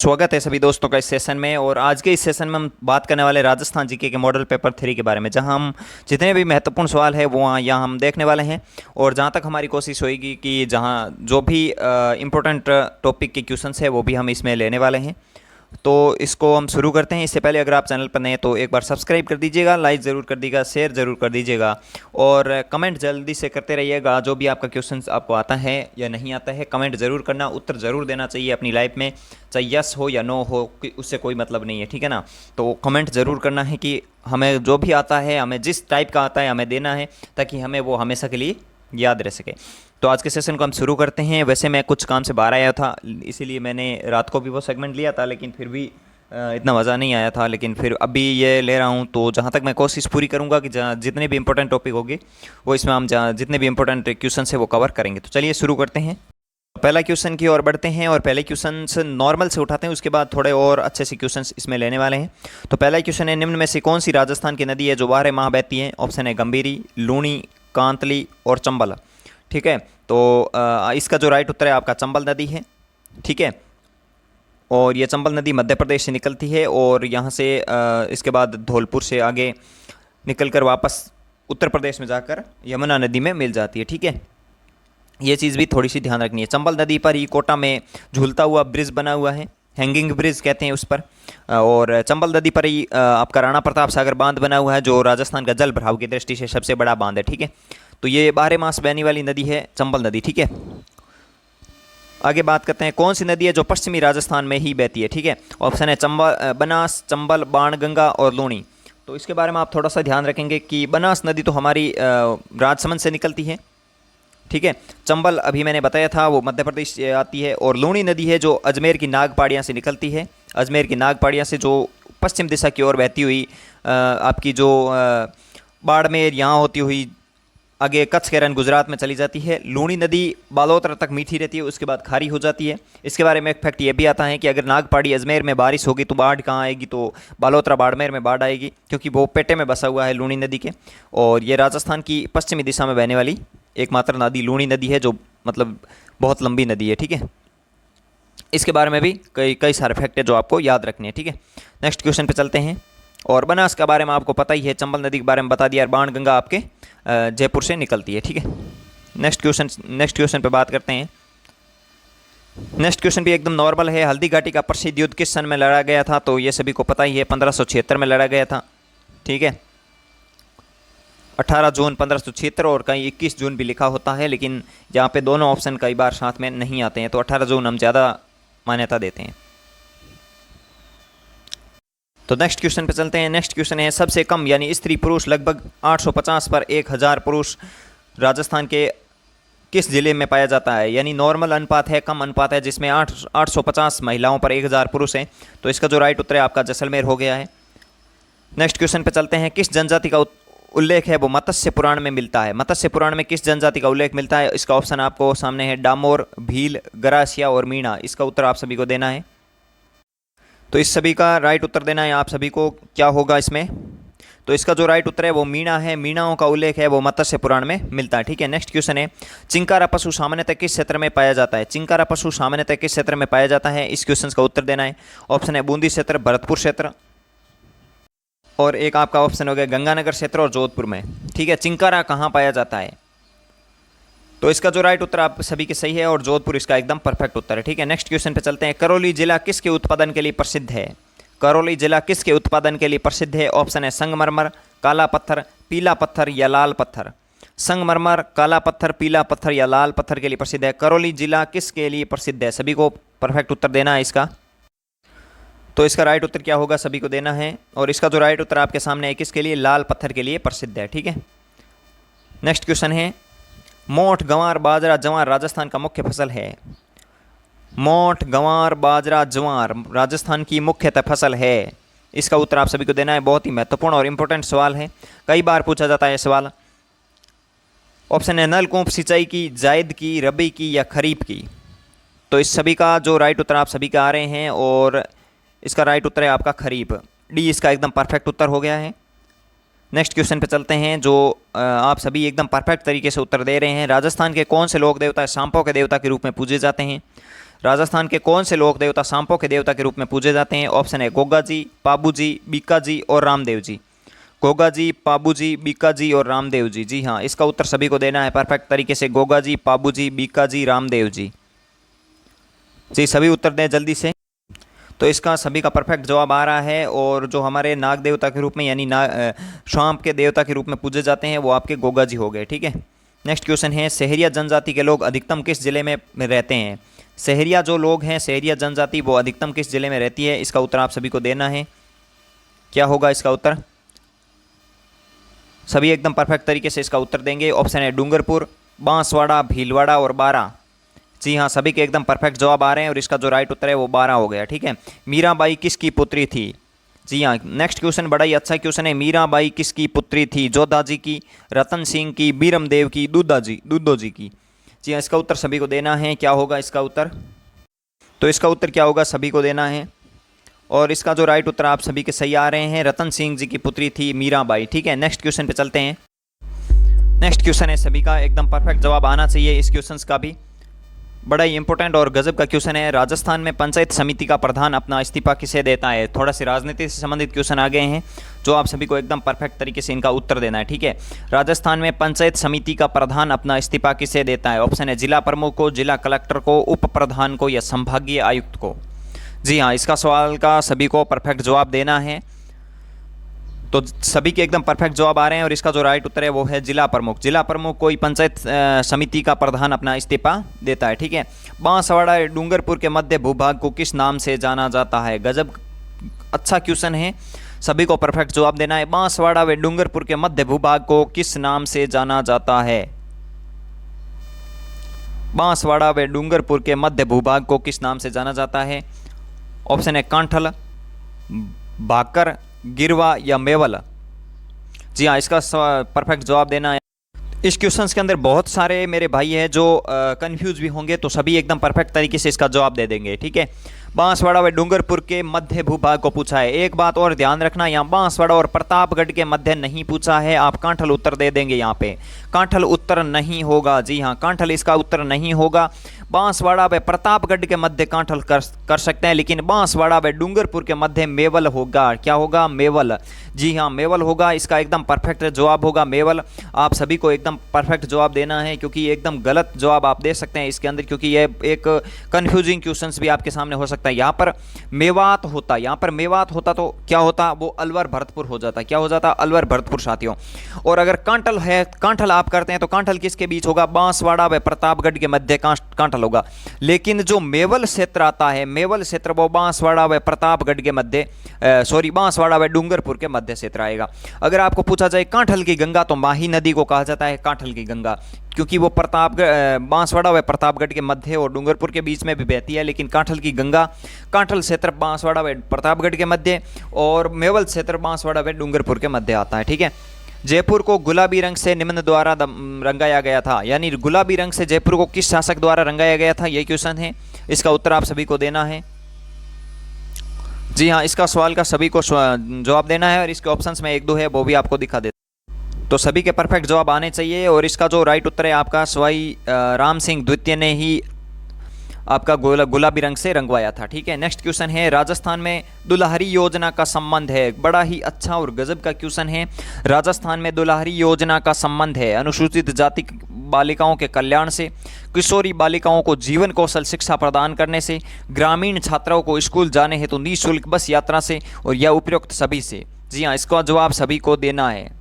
स्वागत है सभी दोस्तों का इस सेशन में। और आज के इस सेशन में हम बात करने वाले राजस्थान जीके के मॉडल पेपर 3 के बारे में, जहां हम जितने भी महत्वपूर्ण सवाल है वो यहाँ हम देखने वाले हैं। और जहां तक हमारी कोशिश होगी कि जहां जो भी इम्पोर्टेंट टॉपिक के क्वेश्चंस है वो भी हम इसमें लेने वाले हैं। तो इसको हम शुरू करते हैं। इससे पहले अगर आप चैनल पर नए हैं तो एक बार सब्सक्राइब कर दीजिएगा, लाइक ज़रूर कर दीजिएगा, शेयर ज़रूर कर दीजिएगा और कमेंट जल्दी से करते रहिएगा। जो भी आपका क्वेश्चन आपको आता है या नहीं आता है कमेंट ज़रूर करना, उत्तर ज़रूर देना चाहिए अपनी लाइफ में, चाहे यस हो या नो हो उससे कोई मतलब नहीं है, ठीक है ना। तो कमेंट ज़रूर करना है कि हमें जो भी आता है, हमें जिस टाइप का आता है हमें देना है, ताकि हमें वो हमेशा के लिए याद रह सके। तो आज के सेशन को हम शुरू करते हैं। वैसे मैं कुछ काम से बाहर आया था, इसीलिए मैंने रात को भी वो सेगमेंट लिया था, लेकिन फिर भी इतना मज़ा नहीं आया था। लेकिन फिर अभी ये ले रहा हूँ। तो जहाँ तक मैं कोशिश पूरी करूँगा कि जहाँ जितने भी इंपॉर्टेंट टॉपिक होंगे वो इसमें हम जहाँ जितने भी इंपॉर्टेंट क्वेश्चन है वो कवर करेंगे। तो चलिए शुरू करते हैं। पहला क्वेश्चन की ओर बढ़ते हैं और पहले क्वेश्चन नॉर्मल से उठाते हैं, उसके बाद थोड़े और अच्छे से क्वेश्चन इसमें लेने वाले हैं। तो पहला क्वेश्चन है, निम्न में से कौन सी राजस्थान की नदी है जो 12 माह बहती है? ऑप्शन है गंभीरी, लूणी, कांतली और चंबल। ठीक है, तो इसका जो राइट उत्तर है आपका चंबल नदी है। ठीक है, और ये चंबल नदी मध्य प्रदेश से निकलती है और यहाँ से इसके बाद धौलपुर से आगे निकलकर वापस उत्तर प्रदेश में जाकर यमुना नदी में मिल जाती है। ठीक है, ये चीज़ भी थोड़ी सी ध्यान रखनी है। चंबल नदी पर ही कोटा में झूलता हुआ ब्रिज बना हुआ है, हैंगिंग ब्रिज कहते हैं उस पर। और चंबल नदी पर ही आपका राणा प्रताप सागर बांध बना हुआ है, जो राजस्थान का जल भराव की दृष्टि से सबसे बड़ा बांध है। ठीक है, तो ये 12 मास बहने वाली नदी है चंबल नदी। ठीक है, आगे बात करते हैं, कौन सी नदी है जो पश्चिमी राजस्थान में ही बहती है? ठीक है, ऑप्शन है चंबल, बनास, चंबल, बाणगंगा और लूणी। तो इसके बारे में आप थोड़ा सा ध्यान रखेंगे कि बनास नदी तो हमारी राजसमंद से निकलती है। ठीक है, चंबल अभी मैंने बताया था वो मध्य प्रदेश से आती है। और लूणी नदी है जो अजमेर की नाग पहाड़ियाँ से निकलती है, अजमेर की नाग पहाड़ियाँ से जो पश्चिम दिशा की ओर बहती हुई आपकी जो बाड़मेर यहाँ होती हुई आगे कच्छ के रन गुजरात में चली जाती है। लूणी नदी बालोतरा तक मीठी रहती है, उसके बाद खारी हो जाती है। इसके बारे में एक फैक्ट ये भी आता है कि अगर नागपाड़ी अजमेर में बारिश होगी तो बाढ़ कहाँ आएगी? तो बालोतरा बाड़मेर में बाढ़ आएगी, क्योंकि वो पेटे में बसा हुआ है लूणी नदी के। और ये राजस्थान की पश्चिमी दिशा में बहने वाली एकमात्र नदी लूणी नदी है, जो मतलब बहुत लंबी नदी है। ठीक है, इसके बारे में भी कई सारे फैक्ट है जो आपको याद रखने हैं। ठीक है, नेक्स्ट क्वेश्चन पे चलते हैं। और बनास के बारे में आपको पता ही है, चंबल नदी के बारे में बता दिया, और बाणगंगा आपके जयपुर से निकलती है। ठीक है, नेक्स्ट क्वेश्चन पे बात करते हैं। नेक्स्ट क्वेश्चन भी एकदम नॉर्मल है। हल्दी घाटी का प्रसिद्ध युद्ध किस सन में लड़ा गया था? तो ये सभी को पता ही है, 1576 में लड़ा गया था। ठीक है, 18 जून 1576 और कहीं 21 जून भी लिखा होता है, लेकिन यहाँ पे दोनों ऑप्शन कई बार साथ में नहीं आते हैं, तो 18 जून हम ज़्यादा मान्यता देते हैं। तो नेक्स्ट क्वेश्चन पे चलते हैं। नेक्स्ट क्वेश्चन है, सबसे कम यानी स्त्री पुरुष लगभग 850 पर 1000 पुरुष राजस्थान के किस जिले में पाया जाता है? यानी नॉर्मल अनुपात है, कम अनुपात है, जिसमें 850 महिलाओं पर 1000 पुरुष हैं। तो इसका जो राइट उत्तर है आपका जैसलमेर हो गया है। नेक्स्ट क्वेश्चन पे चलते हैं, किस जनजाति का उल्लेख है वो मत्स्य पुराण में मिलता है? मत्स्य पुराण में किस जनजाति का उल्लेख मिलता है? इसका ऑप्शन आपको सामने है, डामोर, भील, गरासिया और मीणा। इसका उत्तर आप सभी को देना है। तो इस सभी का राइट उत्तर देना है आप सभी को। क्या होगा इसमें? तो इसका जो राइट उत्तर है वो मीणा है। मीणाओं का उल्लेख है वो मत्स्य पुराण में मिलता है। ठीक है, नेक्स्ट क्वेश्चन है, चिंकारा पशु सामान्यतः किस क्षेत्र में पाया जाता है? चिंकारा पशु सामान्यतः किस क्षेत्र में पाया जाता है? इस क्वेश्चन का उत्तर देना है। ऑप्शन है बूंदी क्षेत्र, भरतपुर क्षेत्र, और एक आपका ऑप्शन हो गया गंगानगर क्षेत्र और जोधपुर में। ठीक है, चिंकारा कहाँ पाया जाता है? तो इसका जो राइट उत्तर आप सभी के सही है, और जोधपुर इसका एकदम परफेक्ट उत्तर है। ठीक है, नेक्स्ट क्वेश्चन पे चलते हैं। करौली जिला किसके उत्पादन के लिए प्रसिद्ध है? करौली जिला किसके उत्पादन के लिए प्रसिद्ध है? ऑप्शन है संगमरमर, काला पत्थर, पीला पत्थर या लाल पत्थर। संगमरमर, काला पत्थर, पीला पत्थर या लाल पत्थर के लिए प्रसिद्ध है। करौली जिला किसके लिए प्रसिद्ध है? सभी को परफेक्ट उत्तर देना है इसका। तो इसका राइट उत्तर क्या होगा सभी को देना है, और इसका जो राइट उत्तर आपके सामने है किसके लिए? लाल पत्थर के लिए प्रसिद्ध है। ठीक है, नेक्स्ट क्वेश्चन है, मोठ, गंवार, बाजरा, जवार राजस्थान का मुख्य फसल है। मोठ, गंवार, बाजरा, जवार राजस्थान की मुख्यतः फसल है। इसका उत्तर आप सभी को देना है। बहुत ही महत्वपूर्ण और इंपॉर्टेंट सवाल है, कई बार पूछा जाता है सवाल। ऑप्शन है नलकूप सिंचाई की, जायद की, रबी की या खरीफ की। तो इस सभी का जो राइट उत्तर आप सभी का आ रहे हैं, और इसका राइट उत्तर है आपका खरीफ। डी इसका एकदम परफेक्ट उत्तर हो गया है। नेक्स्ट क्वेश्चन पे चलते हैं, जो आप सभी एकदम परफेक्ट तरीके से उत्तर दे रहे हैं। राजस्थान के कौन से लोक देवता सांपों के देवता के रूप में पूजे जाते हैं? राजस्थान के कौन से लोक देवता सांपों के देवता के रूप में पूजे जाते हैं? ऑप्शन है गोगा जी, पाबू जी, बीका जी और रामदेव जी। गोगा जी, पाबू जी, बीका जी और रामदेव जी। जी हाँ, इसका उत्तर सभी को देना है परफेक्ट तरीके से। गोगा जी, पाबू जी, बीका जी, रामदेव जी। जी सभी उत्तर दें जल्दी से। तो इसका सभी का परफेक्ट जवाब आ रहा है। और जो हमारे नाग देवता के रूप में यानी सांप के देवता के रूप में पूजे जाते हैं वो आपके गोगा जी हो गए। ठीक है, नेक्स्ट क्वेश्चन है, सहरिया जनजाति के लोग अधिकतम किस जिले में रहते हैं? सहरिया जो लोग हैं, सहरिया जनजाति, वो अधिकतम किस जिले में रहती है? इसका उत्तर आप सभी को देना है। क्या होगा इसका उत्तर? सभी एकदम परफेक्ट तरीके से इसका उत्तर देंगे। ऑप्शन है डूंगरपुर, बांसवाड़ा, भीलवाड़ा और बारा। जी हाँ, सभी के एकदम परफेक्ट जवाब आ रहे हैं और इसका जो राइट उत्तर है वो 12 हो गया। ठीक है, मीराबाई किसकी पुत्री थी? जी हाँ, नेक्स्ट क्वेश्चन बड़ा ही अच्छा क्वेश्चन है। मीराबाई किसकी पुत्री थी? जोधा जी की, रतन सिंह की, बीरम देव की, दुद्दो जी की। जी हाँ, इसका उत्तर सभी को देना है। क्या होगा इसका उत्तर? तो इसका उत्तर क्या होगा सभी को देना है। और इसका जो राइट उत्तर आप सभी के सही आ रहे हैं, रतन सिंह जी की पुत्री थी मीराबाई। ठीक है, नेक्स्ट क्वेश्चन पे चलते हैं। नेक्स्ट क्वेश्चन है, सभी का एकदम परफेक्ट जवाब आना चाहिए इस क्वेश्चन का भी। बड़ा ही इंपॉर्टेंट और गजब का क्वेश्चन है। राजस्थान में पंचायत समिति का प्रधान अपना इस्तीफा किसे देता है? थोड़ा सी राजनीति से संबंधित क्वेश्चन आ गए हैं जो आप सभी को एकदम परफेक्ट तरीके से इनका उत्तर देना है। ठीक है, राजस्थान में पंचायत समिति का प्रधान अपना इस्तीफा किसे देता है? ऑप्शन है जिला प्रमुख को, जिला कलेक्टर को, उप प्रधान को या संभागीय आयुक्त को। जी हाँ, इसका सवाल का सभी को परफेक्ट जवाब देना है। तो सभी के एकदम परफेक्ट जवाब आ रहे हैं और इसका जो राइट उत्तर है वो है जिला प्रमुख। जिला प्रमुख कोई पंचायत समिति का प्रधान अपना इस्तीफा देता है। ठीक है, बांसवाड़ा डूंगरपुर के मध्य भूभाग को किस नाम से जाना जाता है? गजब अच्छा क्वेश्चन है, सभी को परफेक्ट जवाब देना है। बांसवाड़ा व डूंगरपुर के मध्य भूभाग को किस नाम से जाना जाता है? बांसवाड़ा व डूंगरपुर के मध्य भूभाग को किस नाम से जाना जाता है? ऑप्शन है कांठल, भाकर, गिरवा या मेवल। जी हाँ, इसका परफेक्ट जवाब देना है। इस क्वेश्चंस के अंदर बहुत सारे मेरे भाई हैं जो कंफ्यूज भी होंगे, तो सभी एकदम परफेक्ट तरीके से इसका जवाब दे देंगे। ठीक है, बांसवाड़ा व डूंगरपुर के मध्य भूभाग को पूछा है। एक बात और ध्यान रखना, यहाँ बांसवाड़ा और प्रतापगढ़ के मध्य नहीं पूछा है। आप कांठल उत्तर दे देंगे, यहाँ पे कांठल उत्तर नहीं होगा। जी हाँ, कांठल इसका उत्तर नहीं होगा। बांसवाड़ा व प्रतापगढ़ के मध्य कांठल कर सकते हैं, लेकिन बांसवाड़ा व डूंगरपुर के मध्य मेवल होगा। क्या होगा? मेवल। जी हाँ, मेवल होगा। इसका एकदम परफेक्ट जवाब होगा मेवल। आप सभी को एकदम परफेक्ट जवाब देना है, क्योंकि एकदम गलत जवाब आप दे सकते हैं इसके अंदर, क्योंकि ये एक कंफ्यूजिंग क्वेश्चंस भी आपके सामने हो सकता है। यहाँ पर मेवात होता, यहाँ पर मेवात होता तो क्या होता? वो अलवर भरतपुर हो जाता। क्या हो जाता? अलवर भरतपुर साथियों। और अगर कांठल है, कांठल आप करते हैं तो कांठल किसके बीच होगा? बांसवाड़ा व प्रतापगढ़ के मध्य कांठल होगा। लेकिन जो मेवल क्षेत्र आता है, मेवल क्षेत्र वो बांसवाड़ा व प्रतापगढ़ के मध्य बांसवाड़ा व डूंगरपुर के मध्य क्षेत्र आएगा। अगर आपको पूछा जाए कांठल की गंगा, तो माही नदी को कहा जाता है कांठल की गंगा, क्योंकि वो बांसवाड़ा व प्रतापगढ़ के मध्य और डूंगरपुर के बीच में भी बहती है। लेकिन कांठल की गंगा, कांठल क्षेत्र बांसवाड़ा व प्रतापगढ़ के मध्य और मेवल क्षेत्र बांसवाड़ा व डूंगरपुर के मध्य आता है। ठीक है, जयपुर को गुलाबी रंग से निम्न द्वारा रंगाया गया था, यानी गुलाबी रंग से जयपुर को किस शासक द्वारा रंगाया गया था? ये क्वेश्चन है, इसका उत्तर आप सभी को देना है। जी हाँ, इसका सवाल का सभी को जवाब देना है और इसके ऑप्शंस में एक दो है वो भी आपको दिखा देता, तो सभी के परफेक्ट जवाब आने चाहिए। और इसका जो राइट उत्तर है आपका सवाई राम सिंह द्वितीय ने ही आपका गुलाबी रंग से रंगवाया था। ठीक है, नेक्स्ट क्वेश्चन है, राजस्थान में दुल्हरी योजना का संबंध है। बड़ा ही अच्छा और गजब का क्वेश्चन है। राजस्थान में दुल्हरी योजना का संबंध है अनुसूचित जाति बालिकाओं के कल्याण से, किशोरी बालिकाओं को जीवन कौशल शिक्षा प्रदान करने से, ग्रामीण छात्राओं को स्कूल जाने हेतु निःशुल्क बस यात्रा से, और यह उपरोक्त सभी से। जी हाँ, इसका जवाब सभी को देना है।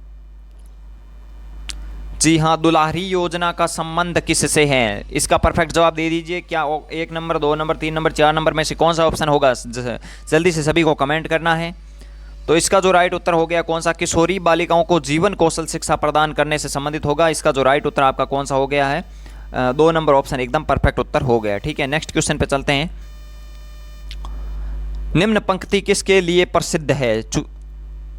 जी हाँ, दुल्हरी योजना का संबंध किससे है? इसका परफेक्ट जवाब दे दीजिए। क्या 1 नंबर, 2 नंबर, 3 नंबर, 4 नंबर में से कौन सा ऑप्शन होगा? जल्दी से सभी को कमेंट करना है। तो इसका जो राइट उत्तर हो गया कौन सा? किशोरी बालिकाओं को जीवन कौशल शिक्षा प्रदान करने से संबंधित होगा। इसका जो राइट उत्तर आपका कौन सा हो गया है? 2 नंबर ऑप्शन एकदम परफेक्ट उत्तर हो गया। ठीक है, नेक्स्ट क्वेश्चन पे चलते हैं। निम्न पंक्ति किसके लिए प्रसिद्ध है?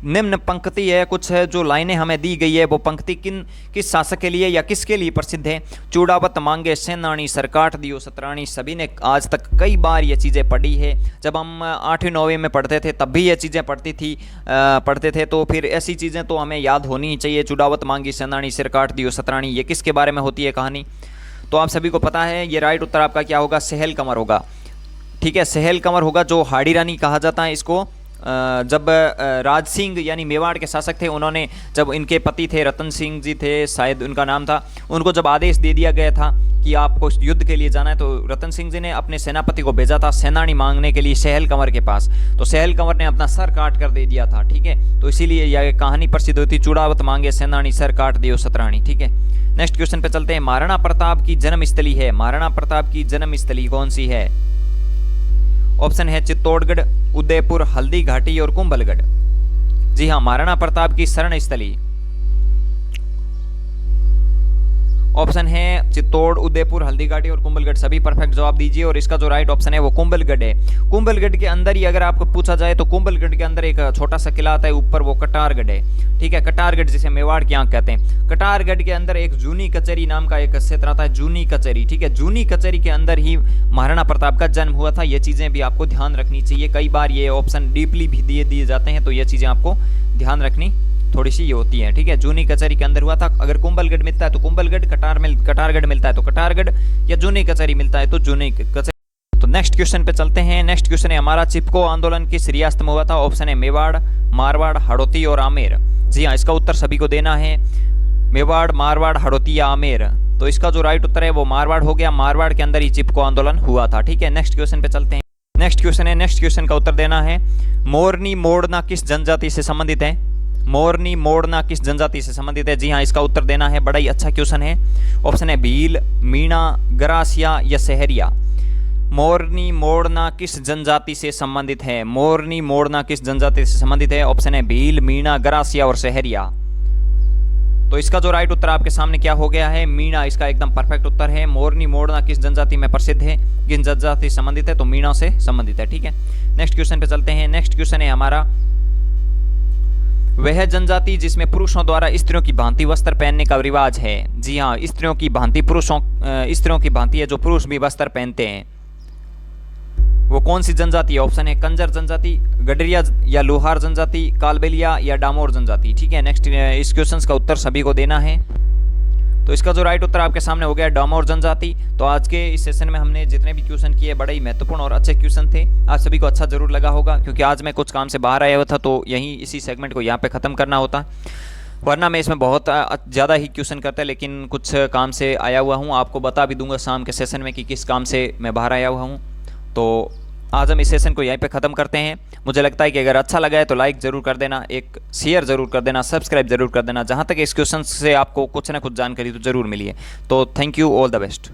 निम्न पंक्ति है, कुछ है जो लाइनें हमें दी गई है, वो पंक्ति किस शासक के लिए या किसके लिए प्रसिद्ध है? चूड़ावत मांगे सेनानी, सरकाट दियो सतरानी। सभी ने आज तक कई बार ये चीज़ें पढ़ी है। जब हम 8वीं 9वीं में पढ़ते थे तब भी ये चीज़ें पढ़ते थे, तो फिर ऐसी चीज़ें तो हमें याद होनी ही चाहिए। चूड़ावत मांगी सेनानी, सरकाट दियो सतरानी, ये किसके बारे में होती है कहानी? तो आप सभी को पता है ये राइट उत्तर आपका क्या होगा, सहल कंवर होगा। ठीक है, सहल कंवर होगा, जो हाड़ी रानी कहा जाता है इसको। जब राज सिंह यानी मेवाड़ के शासक थे, उन्होंने जब इनके पति थे रतन सिंह जी थे शायद उनका नाम था, उनको जब आदेश दे दिया गया था कि आपको युद्ध के लिए जाना है, तो रतन सिंह जी ने अपने सेनापति को भेजा था सेनानी मांगने के लिए सहल कंवर के पास। तो सहल कंवर ने अपना सर काट कर दे दिया था। ठीक है, तो इसीलिए यह कहानी प्रसिद्ध होती, चूड़ावत मांगे सेनानी सर काट दियो सतरानी। ठीक है, नेक्स्ट क्वेश्चन पे चलते हैं। महाराणा प्रताप की जन्मस्थली है, महाराणा प्रताप की जन्मस्थली कौन सी है? ऑप्शन है चित्तौड़गढ़, उदयपुर, हल्दी घाटी और कुंभलगढ़। जी हाँ, महाराणा प्रताप की शरण स्थली ऑप्शन है चित्तौड़, उदयपुर, हल्दी घाटी और कुंभलगढ़। सभी परफेक्ट जवाब दीजिए और इसका जो राइट ऑप्शन है वो कुंभलगढ़ है। कुंभलगढ़ के अंदर ही अगर आपको पूछा जाए तो कुंभलगढ़ के अंदर एक छोटा सा किला आता है ऊपर, वो कटारगढ़ है। ठीक है, कटारगढ़ जिसे मेवाड़ की आंख कहते हैं। कटारगढ़ के अंदर एक जूनी कचहरी नाम का एक क्षेत्र आता है, जूनी कचहरी। ठीक है, जूनी कचहरी के अंदर ही महाराणा प्रताप का जन्म हुआ था। ये चीजें भी आपको ध्यान रखनी चाहिए, कई बार ये ऑप्शन डीपली भी दिए जाते हैं, तो ये चीजें आपको ध्यान रखनी थोड़ी सी ये होती है। ठीक है, जूनी कचहरी के अंदर हुआ था। अगर कुंभलगढ़ मिलता है तो कुंभलगढ़, कटारगढ़ मिलता है तो कटारगढ़, या जूनी कचहरी मिलता है तो जूनी कचहरी। तो नेक्स्ट क्वेश्चन पे चलते हैं। नेक्स्ट क्वेश्चन है हमारा, चिपको आंदोलन किस रियासत में हुआ था? ऑप्शन है मेवाड़, मारवाड़, हाड़ौती और आमेर। जी हाँ, इसका उत्तर सभी को देना है, मेवाड़, मारवाड़, हाड़ौती या आमेर। तो इसका जो राइट उत्तर है वो मारवाड़ हो गया, मारवाड़ के अंदर ही चिपको आंदोलन हुआ था। ठीक है, नेक्स्ट क्वेश्चन पे चलते हैं। नेक्स्ट क्वेश्चन है, नेक्स्ट क्वेश्चन का उत्तर देना है, मोरनी मोड़ना किस जनजाति से संबंधित है? मोरनी मोड़ना किस जनजाति से संबंधित है? जी हाँ, इसका उत्तर देना है, बड़ा ही अच्छा क्वेश्चन है। ऑप्शन है भील, मीणा, गरासिया या सहरिया। मोरनी मोड़ना किस जनजाति से संबंधित है? मोरनी मोड़ना किस जनजाति से संबंधित है? ऑप्शन है भील, मीणा, गरासिया और सहरिया। तो इसका जो राइट उत्तर आपके सामने क्या हो गया है, मीणा इसका एकदम परफेक्ट उत्तर है। मोरनी मोड़ना किस जनजाति में प्रसिद्ध है, किस जनजाति से संबंधित है? तो मीणा से संबंधित है। ठीक है, नेक्स्ट क्वेश्चन पे चलते हैं। नेक्स्ट क्वेश्चन है हमारा, वह जनजाति जिसमें पुरुषों द्वारा स्त्रियों की भांति वस्त्र पहनने का रिवाज है। जी हाँ, स्त्रियों की भांति स्त्रियों की भांति है, जो पुरुष भी वस्त्र पहनते हैं, वो कौन सी जनजाति है? ऑप्शन है कंजर जनजाति, गडरिया या लोहार जनजाति, कालबेलिया या डामोर जनजाति। ठीक है, नेक्स्ट इस क्वेश्चन का उत्तर सभी को देना है। तो इसका जो राइट उत्तर आपके सामने हो गया डामोर जनजाति। तो आज के इस सेशन में हमने जितने भी क्वेश्चन किए बड़े ही महत्वपूर्ण और अच्छे क्वेश्चन थे। आप सभी को अच्छा जरूर लगा होगा, क्योंकि आज मैं कुछ काम से बाहर आया हुआ था, तो यहीं इसी सेगमेंट को यहाँ पे ख़त्म करना होता, वरना मैं इसमें बहुत ज़्यादा ही क्वेश्चन करता है, लेकिन कुछ काम से आया हुआ हूँ। आपको बता भी दूंगा शाम के सेशन में कि किस काम से मैं बाहर आया हुआ हूँ। तो आज हम इस सेशन को यहीं पे ख़त्म करते हैं। मुझे लगता है कि अगर अच्छा लगा है तो लाइक ज़रूर कर देना, एक शेयर ज़रूर कर देना, सब्सक्राइब ज़रूर कर देना। जहाँ तक इस क्वेश्चन से आपको कुछ ना कुछ जानकारी तो ज़रूर मिली है। तो thank you, all the best.